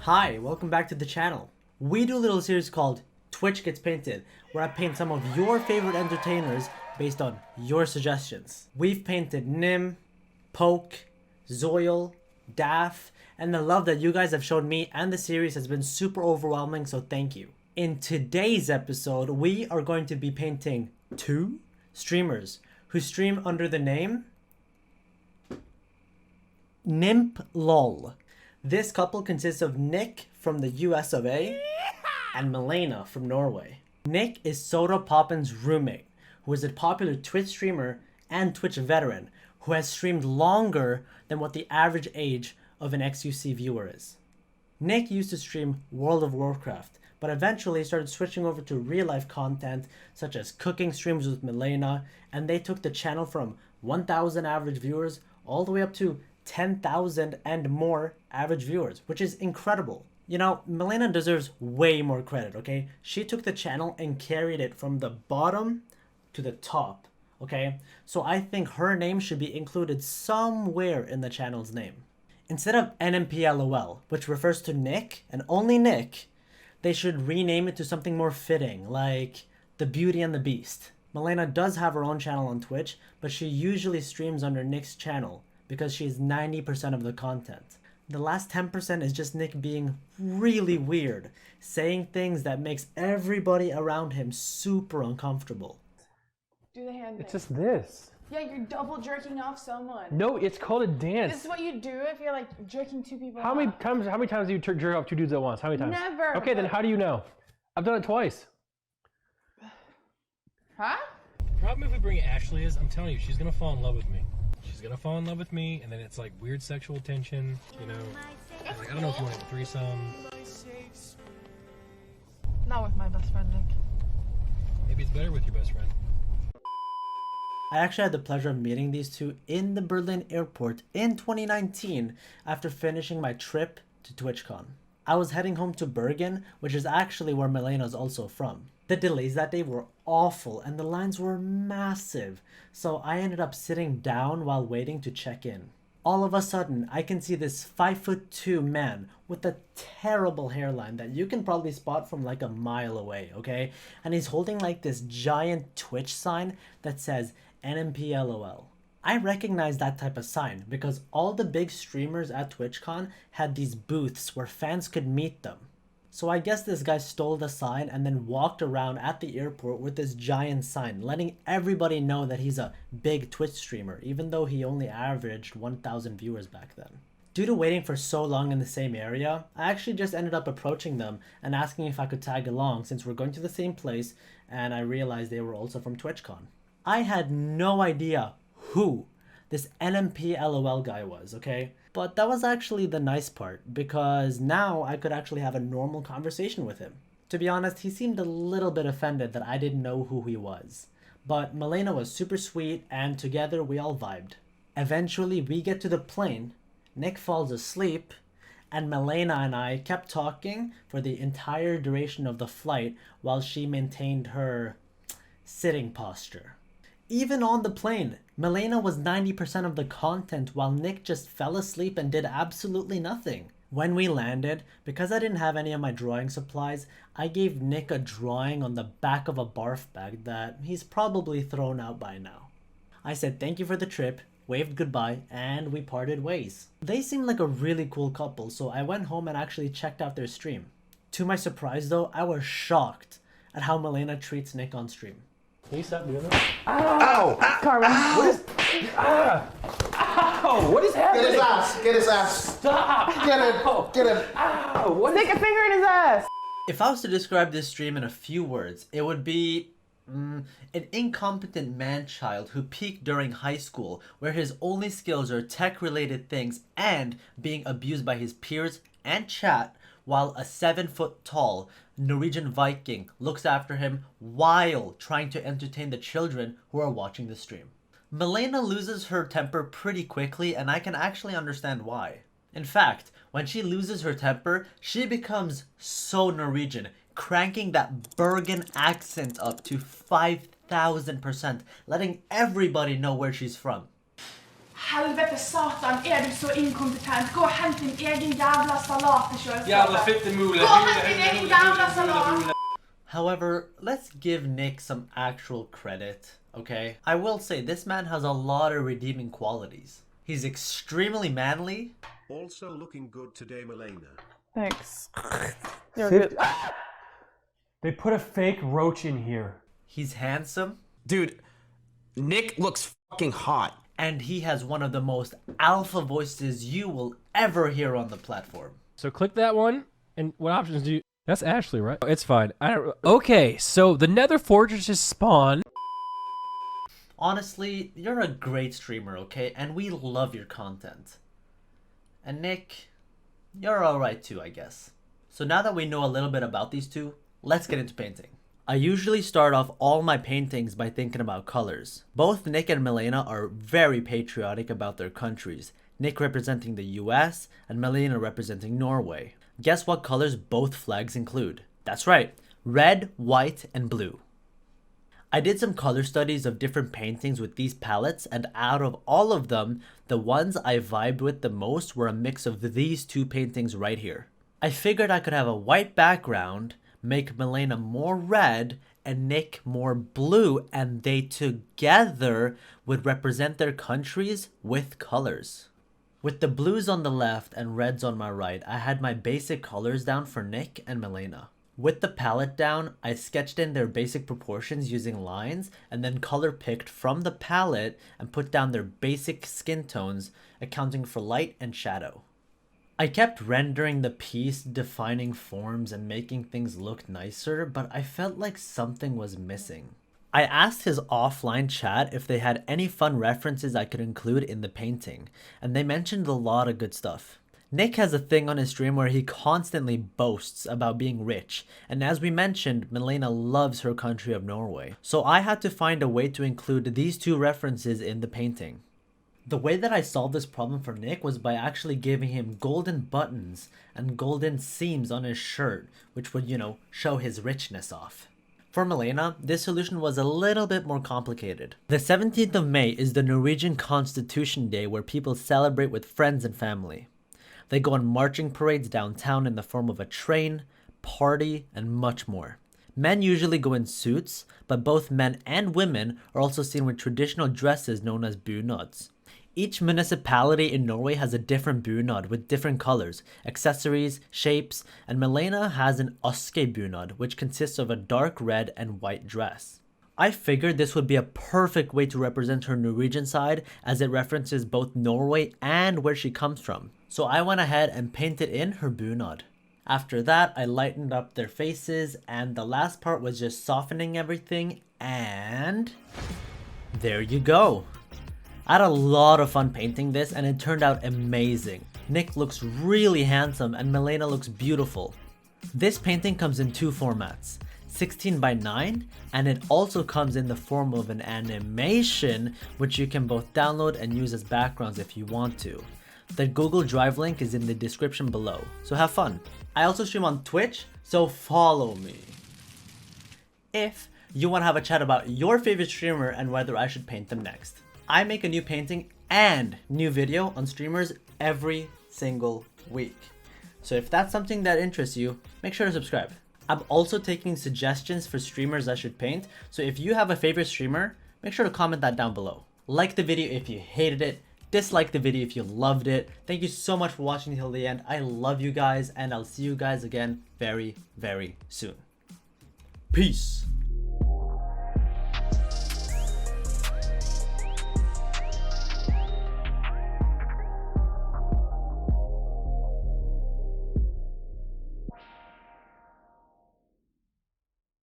Hi, welcome back to the channel. We do a little series called Twitch Gets Painted, where I paint some of your favorite entertainers based on your suggestions. We've painted Nim, Poke, Zoil, Daff, and the love that you guys have shown me and the series has been super overwhelming, so thank you. In today's episode, we are going to be painting two streamers who stream under the name Nmplol. This couple consists of Nick from the US of A and Malena from Norway. Nick is Soda Poppin's roommate, who is a popular Twitch streamer and Twitch veteran who has streamed longer than what the average age of an XUC viewer is. Nick used to stream World of Warcraft, but eventually started switching over to real life content such as cooking streams with Malena, and they took the channel from 1,000 average viewers all the way up to 10,000 and more average viewers, which is incredible. You know, Malena deserves way more credit, okay? She took the channel and carried it from the bottom to the top, okay? So I think her name should be included somewhere in the channel's name. Instead of Nmplol, which refers to Nick and only Nick, they should rename it to something more fitting, like The Beauty and the Beast. Malena does have her own channel on Twitch, but she usually streams under Nick's channel, because she's 90% of the content. The last 10% is just Nick being really weird, saying things that makes everybody around him super uncomfortable. Do the hand thing. It's just this. Yeah, you're double jerking off someone. No, it's called a dance. This is what you do if you're like jerking two people How off. many times do you jerk off two dudes at once? How many times? Never. Okay, then how do you know? I've done it twice. Huh? The problem if we bring Ashley is, I'm telling you, she's gonna fall in love with me. She's gonna fall in love with me, and then it's like weird sexual tension, you know. Like, I don't know if you want a threesome. Not with my best friend, Nick. Maybe it's better with your best friend. I actually had the pleasure of meeting these two in the Berlin airport in 2019 after finishing my trip to TwitchCon. I was heading home to Bergen, which is actually where Malena's also from. The delays that day were awful and the lines were massive, so I ended up sitting down while waiting to check in. All of a sudden, I can see this 5'2" man with a terrible hairline that you can probably spot from like a mile away, okay? And he's holding like this giant Twitch sign that says Nmplol. I recognize that type of sign because all the big streamers at TwitchCon had these booths where fans could meet them. So I guess this guy stole the sign and then walked around at the airport with this giant sign, letting everybody know that he's a big Twitch streamer, even though he only averaged 1,000 viewers back then. Due to waiting for so long in the same area, I actually just ended up approaching them and asking if I could tag along since we're going to the same place, and I realized they were also from TwitchCon. I had no idea who this Nmplol guy was, okay? But that was actually the nice part, because now I could actually have a normal conversation with him. To be honest, he seemed a little bit offended that I didn't know who he was. But Malena was super sweet, and together we all vibed. Eventually, we get to the plane, Nick falls asleep, and Malena and I kept talking for the entire duration of the flight while she maintained her sitting posture. Even on the plane, Malena was 90% of the content while Nick just fell asleep and did absolutely nothing. When we landed, because I didn't have any of my drawing supplies, I gave Nick a drawing on the back of a barf bag that he's probably thrown out by now. I said thank you for the trip, waved goodbye, and we parted ways. They seemed like a really cool couple, so I went home and actually checked out their stream. To my surprise though, I was shocked at how Malena treats Nick on stream. Can you stop doing that? Ow! Karma. What is... Ow! What is happening? Get his ass! Get his ass! Stop! Get him! Get him! Ow! What Stick a finger in his ass! If I was to describe this stream in a few words, it would be an incompetent man-child who peaked during high school, where his only skills are tech-related things and being abused by his peers and chat, while a 7-foot-tall Norwegian Viking looks after him while trying to entertain the children who are watching the stream. Malena loses her temper pretty quickly, and I can actually understand why. In fact, when she loses her temper, she becomes so Norwegian, cranking that Bergen accent up to 5,000%, letting everybody know where she's from. Helvete satan, är du så inkompetent? Gå och hämta din egen jävla salat i kylskåpet. Jävla fittemule. Gå och hämta din egen jävla salat. However, let's give Nick some actual credit, okay? I will say this man has a lot of redeeming qualities. He's extremely manly. Also looking good today, Malena. Thanks. You're good. They put a fake roach in here. He's handsome. Dude, Nick looks fucking hot. And he has one of the most alpha voices you will ever hear on the platform. So click that one, and what options do you... That's Ashley, right? It's fine. I don't... Okay, so the Nether Fortresses spawn. Honestly, you're a great streamer, okay? And we love your content. And Nick, you're alright too, I guess. So now that we know a little bit about these two, let's get into painting. I usually start off all my paintings by thinking about colors. Both Nick and Malena are very patriotic about their countries, Nick representing the US and Malena representing Norway. Guess what colors both flags include? That's right, red, white, and blue. I did some color studies of different paintings with these palettes, and out of all of them, the ones I vibed with the most were a mix of these two paintings right here. I figured I could have a white background, make Malena more red and Nick more blue, and they together would represent their countries with colors. With the blues on the left and reds on my right, I had my basic colors down for Nick and Malena. With the palette down, I sketched in their basic proportions using lines and then color picked from the palette and put down their basic skin tones, accounting for light and shadow. I kept rendering the piece, defining forms and making things look nicer, but I felt like something was missing. I asked his offline chat if they had any fun references I could include in the painting, and they mentioned a lot of good stuff. Nick has a thing on his stream where he constantly boasts about being rich, and as we mentioned, Malena loves her country of Norway, so I had to find a way to include these two references in the painting. The way that I solved this problem for Nick was by actually giving him golden buttons and golden seams on his shirt, which would, show his richness off. For Malena, this solution was a little bit more complicated. The 17th of May is the Norwegian Constitution Day, where people celebrate with friends and family. They go on marching parades downtown in the form of a train, party, and much more. Men usually go in suits, but both men and women are also seen with traditional dresses known as bunads. Each municipality in Norway has a different bunad with different colors, accessories, shapes, and Malena has an Aske bunad, which consists of a dark red and white dress. I figured this would be a perfect way to represent her Norwegian side, as it references both Norway and where she comes from. So I went ahead and painted in her bunad. After that, I lightened up their faces, and the last part was just softening everything, and there you go. I had a lot of fun painting this, and it turned out amazing. Nick looks really handsome and Malena looks beautiful. This painting comes in two formats, 16:9, and it also comes in the form of an animation, which you can both download and use as backgrounds if you want to. The Google Drive link is in the description below, so have fun. I also stream on Twitch, so follow me. If you want to have a chat about your favorite streamer and whether I should paint them next. I make a new painting and new video on streamers every single week. So if that's something that interests you, make sure to subscribe. I'm also taking suggestions for streamers I should paint, so if you have a favorite streamer, make sure to comment that down below. Like the video if you hated it, dislike the video if you loved it. Thank you so much for watching till the end. I love you guys, and I'll see you guys again very, very soon. Peace.